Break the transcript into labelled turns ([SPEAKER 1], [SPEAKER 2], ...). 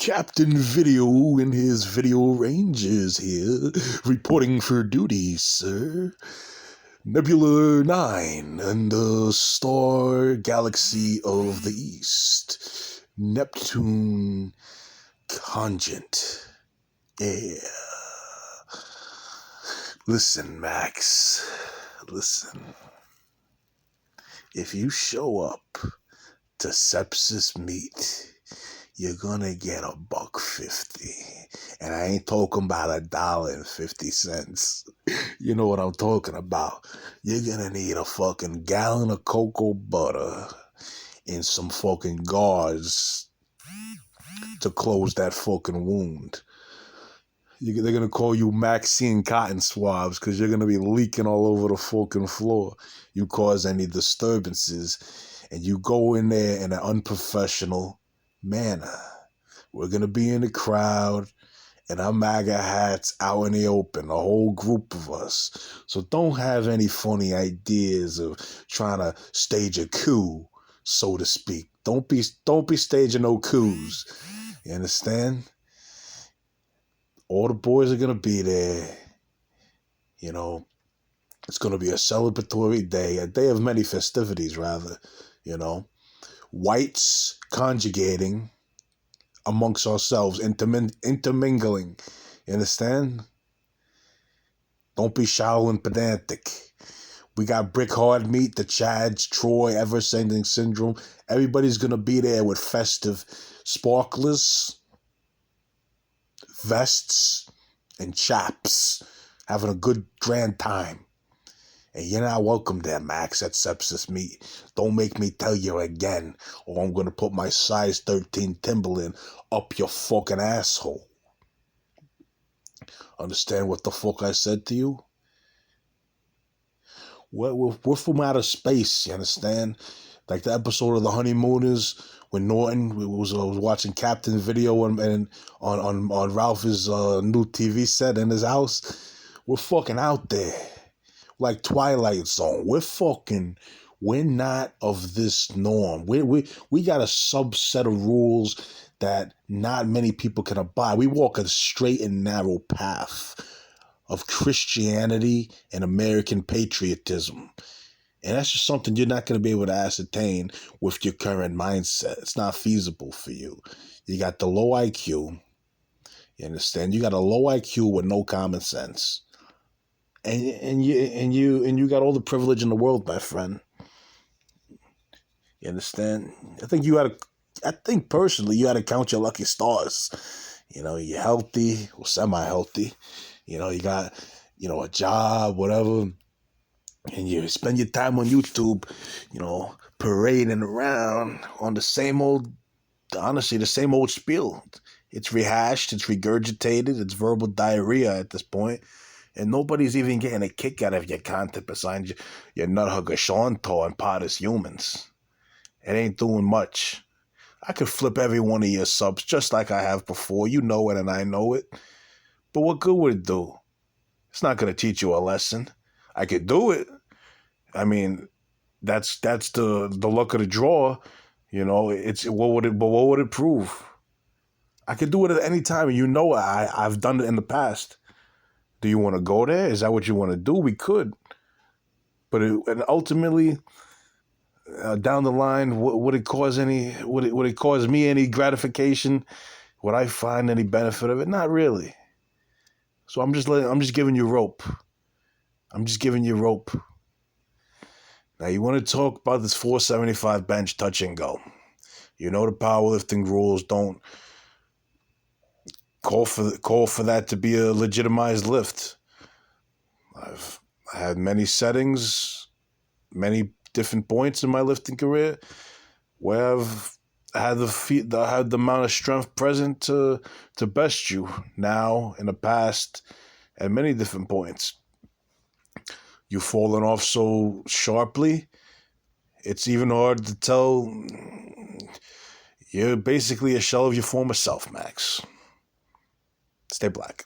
[SPEAKER 1] Captain Video and his Video Rangers here, reporting for duty, sir. Nebula 9 and the star galaxy of the east. Neptune Conjunct. Yeah. Listen, Max. Listen. If you show up to sepsis meet, you're gonna get $1.50. And I ain't talking about $1.50. You know what I'm talking about. You're gonna need a fucking gallon of cocoa butter and some fucking gauze to close that fucking wound. They're gonna call you Maxine Cotton Swabs because you're gonna be leaking all over the fucking floor. You cause any disturbances and you go in there in an unprofessional manner. We're gonna be in the crowd and our MAGA hats out in the open, a whole group of us. So don't have any funny ideas of trying to stage a coup, so to speak. Don't be staging no coups. You understand? All the boys are gonna be there. You know, it's gonna be a celebratory day, a day of many festivities, rather. You know, whites conjugating amongst ourselves, intermingling. You understand? Don't be shallow and pedantic. We got Brick Hard Meat, the Chads, Troy, Ever-Sending Syndrome. Everybody's going to be there with festive sparklers, vests, and chaps, having a good grand time. And you're not welcome there, Max, at Sepsis Meat. Don't make me tell you again, or I'm going to put my size 13 Timberland up your fucking asshole. Understand what the fuck I said to you? We're from outer space, you understand? Like the episode of The Honeymooners when Norton was watching Captain Video and on Ralph's new TV set in his house. We're fucking out there. Like Twilight Zone. We're not of this norm. We got a subset of rules that not many people can abide. We walk a straight and narrow path of Christianity and American patriotism. And that's just something you're not going to be able to ascertain with your current mindset. It's not feasible for you. You got the low IQ. You understand? You got a low IQ with no common sense. And you got all the privilege in the world, my friend. You understand? I think personally you had to count your lucky stars. You know, you're healthy or semi-healthy. You know, you got, a job, whatever. And you spend your time on YouTube, parading around on the same old spiel. It's rehashed, it's regurgitated, it's verbal diarrhea at this point. And nobody's even getting a kick out of your content besides your nut hugger Shawnto and Potter's humans. It ain't doing much. I could flip every one of your subs just like I have before. You know it and I know it. But what good would it do? It's not going to teach you a lesson. I could do it. I mean, that's the luck of the draw. What would it prove? I could do it at any time, and I've done it in the past. Do you want to go there? Is that what you want to do? We could. But ultimately, down the line, would it cause me any gratification? Would I find any benefit of it? Not really. So I'm just giving you rope. Now you want to talk about this 475 bench touch and go. You know the powerlifting rules don't call for that to be a legitimized lift. I've had many settings, many different points in my lifting career where I've had the amount of strength present to best you now, in the past, at many different points. You've fallen off so sharply, it's even hard to tell. You're basically a shell of your former self, Max. Stay black.